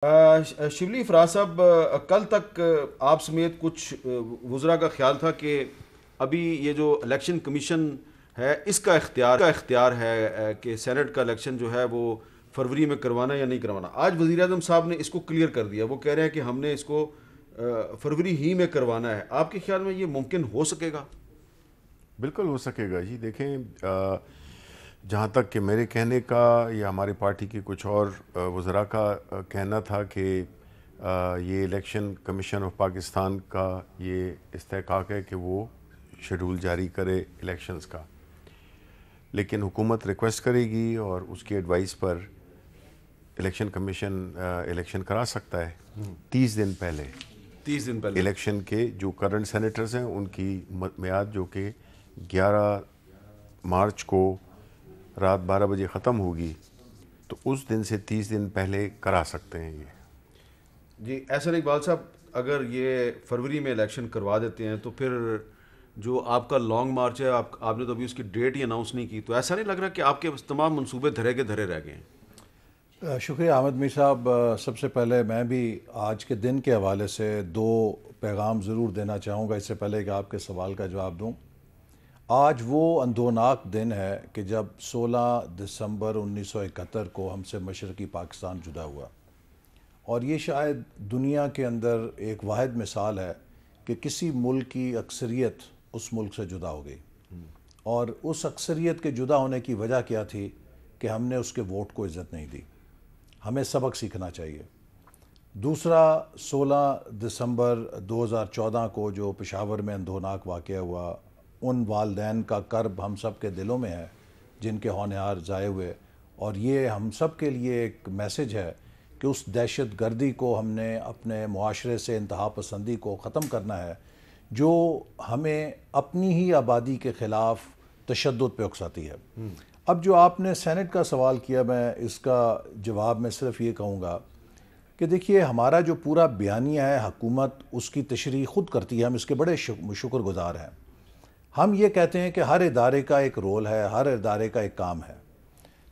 شبلی فراز صاحب، کل تک آپ سمیت کچھ وزراء کا خیال تھا کہ ابھی یہ جو الیکشن کمیشن ہے اس کا اختیار ہے کہ سینٹ کا الیکشن جو ہے وہ فروری میں کروانا یا نہیں کروانا. آج وزیر اعظم صاحب نے اس کو کلیئر کر دیا. وہ کہہ رہے ہیں کہ ہم نے اس کو فروری ہی میں کروانا ہے. آپ کے خیال میں یہ ممکن ہو سکے گا؟ بالکل ہو سکے گا جی. دیکھیں، جہاں تک کہ میرے کہنے کا یا ہماری پارٹی کے کچھ اور وزراء کا کہنا تھا کہ یہ الیکشن کمیشن آف پاکستان کا یہ استحقاق ہے کہ وہ شیڈول جاری کرے الیکشنز کا، لیکن حکومت ریکویسٹ کرے گی اور اس کی ایڈوائس پر الیکشن کمیشن الیکشن کرا سکتا ہے 30 دن پہلے الیکشن کے. جو کرنٹ سینیٹرز ہیں ان کی میعاد جو کہ 11 مارچ کو رات 12 بجے ختم ہوگی، تو اس دن سے 30 دن پہلے کرا سکتے ہیں یہ. جی احسن اقبال صاحب، اگر یہ فروری میں الیکشن کروا دیتے ہیں تو پھر جو آپ کا لانگ مارچ ہے، آپ نے تو ابھی اس کی ڈیٹ ہی اناؤنس نہیں کی، تو ایسا نہیں لگ رہا کہ آپ کے تمام منصوبے دھرے کے دھرے رہ گئے ہیں؟ شکریہ احمد میر صاحب. سب سے پہلے میں بھی آج کے دن کے حوالے سے 2 پیغام ضرور دینا چاہوں گا اس سے پہلے کہ آپ کے سوال کا جواب دوں. آج وہ اندوناک دن ہے کہ جب 16 دسمبر 1971 کو ہم سے مشرقی پاکستان جدا ہوا، اور یہ شاید دنیا کے اندر ایک واحد مثال ہے کہ کسی ملک کی اکثریت اس ملک سے جدا ہو گئی. اور اس اکثریت کے جدا ہونے کی وجہ کیا تھی؟ کہ ہم نے اس کے ووٹ کو عزت نہیں دی. ہمیں سبق سیکھنا چاہیے. دوسرا، 16 دسمبر 2014 کو جو پشاور میں اندوناک واقعہ ہوا، ان والدین کا کرب ہم سب کے دلوں میں ہے جن کے ہونہار ضائع ہوئے، اور یہ ہم سب کے لیے ایک میسج ہے کہ اس دہشت گردی کو ہم نے اپنے معاشرے سے، انتہا پسندی کو ختم کرنا ہے جو ہمیں اپنی ہی آبادی کے خلاف تشدد پہ اکساتی ہے. اب جو آپ نے سینٹ کا سوال کیا، میں اس کا جواب میں صرف یہ کہوں گا کہ دیکھیے، ہمارا جو پورا بیانیہ ہے، حکومت اس کی تشریح خود کرتی ہے، ہم اس کے بڑے شکر گزار ہیں. ہم یہ کہتے ہیں کہ ہر ادارے کا ایک رول ہے، ہر ادارے کا ایک کام ہے.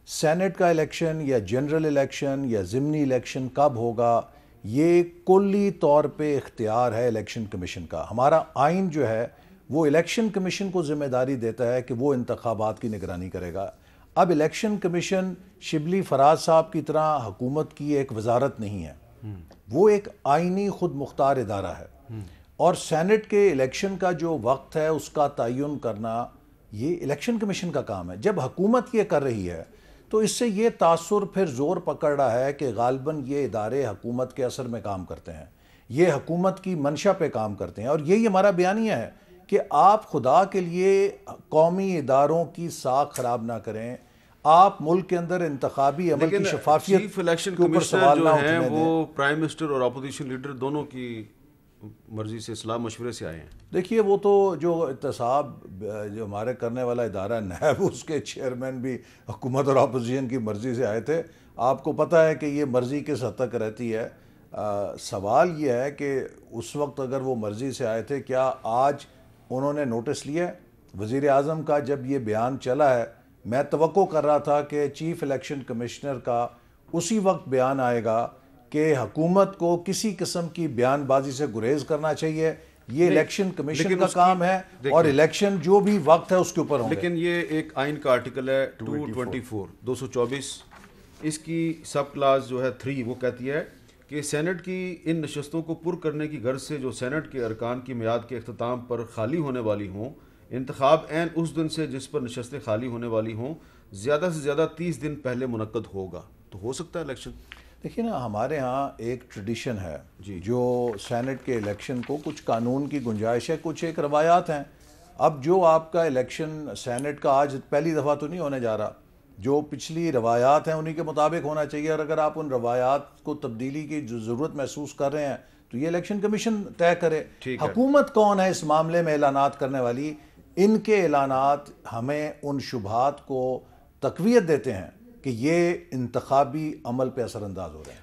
سینٹ کا الیکشن یا جنرل الیکشن یا ضمنی الیکشن کب ہوگا، یہ کلی طور پہ اختیار ہے الیکشن کمیشن کا. ہمارا آئین جو ہے وہ الیکشن کمیشن کو ذمہ داری دیتا ہے کہ وہ انتخابات کی نگرانی کرے گا. اب الیکشن کمیشن شبلی فراز صاحب کی طرح حکومت کی ایک وزارت نہیں ہے، وہ ایک آئینی خود مختار ادارہ ہے. اور سینٹ کے الیکشن کا جو وقت ہے اس کا تعین کرنا یہ الیکشن کمیشن کا کام ہے. جب حکومت یہ کر رہی ہے تو اس سے یہ تاثر پھر زور پکڑ رہا ہے کہ غالباً یہ ادارے حکومت کے اثر میں کام کرتے ہیں، یہ حکومت کی منشا پہ کام کرتے ہیں. اور یہی ہمارا بیانیہ ہے کہ آپ خدا کے لیے قومی اداروں کی ساکھ خراب نہ کریں. آپ ملک کے اندر انتخابی عمل کی شفافیت چیف الیکشن کے اوپر کمشنر سوال نہ جو ہیں اٹھنے دیں. وہ پرائم منسٹر اور اپوزیشن لیڈر دونوں کی مرضی سے، صلاح مشورے سے آئے ہیں. دیکھیے، وہ تو جو احتساب جو ہمارے کرنے والا ادارہ ہے نیب، اس کے چیئرمین بھی حکومت اور اپوزیشن کی مرضی سے آئے تھے. آپ کو پتہ ہے کہ یہ مرضی کس حد تک رہتی ہے. سوال یہ ہے کہ اس وقت اگر وہ مرضی سے آئے تھے، کیا آج انہوں نے نوٹس لیا ہے؟ وزیر اعظم کا جب یہ بیان چلا ہے، میں توقع کر رہا تھا کہ چیف الیکشن کمشنر کا اسی وقت بیان آئے گا کہ حکومت کو کسی قسم کی بیان بازی سے گریز کرنا چاہیے. یہ الیکشن کمیشن کا کام ہے اور الیکشن جو بھی وقت ہے اس کے اوپر ہوں گے. لیکن یہ ایک آئین کا آرٹیکل ہے 224 اس کی سب کلاس جو ہے 3، وہ کہتی ہے کہ سینٹ کی ان نشستوں کو پر کرنے کی غرض سے جو سینٹ کے ارکان کی میعاد کے اختتام پر خالی ہونے والی ہوں، انتخاب عین اس دن سے جس پر نشستیں خالی ہونے والی ہوں زیادہ سے زیادہ 30 دن پہلے منعقد ہوگا. تو ہو سکتا ہے الیکشن. دیکھیے نا، ہمارے ہاں ایک ٹریڈیشن ہے جو سینٹ کے الیکشن کو کچھ قانون کی گنجائش ہے، کچھ ایک روایات ہیں. اب جو آپ کا الیکشن سینٹ کا آج پہلی دفعہ تو نہیں ہونے جا رہا، جو پچھلی روایات ہیں انہی کے مطابق ہونا چاہیے. اور اگر آپ ان روایات کو تبدیلی کی جو ضرورت محسوس کر رہے ہیں تو یہ الیکشن کمیشن طے کرے. حکومت کون ہے اس معاملے میں اعلانات کرنے والی؟ ان کے اعلانات ہمیں ان شبہات کو تقویت دیتے ہیں کہ یہ انتخابی عمل پہ اثر انداز ہو رہے ہیں.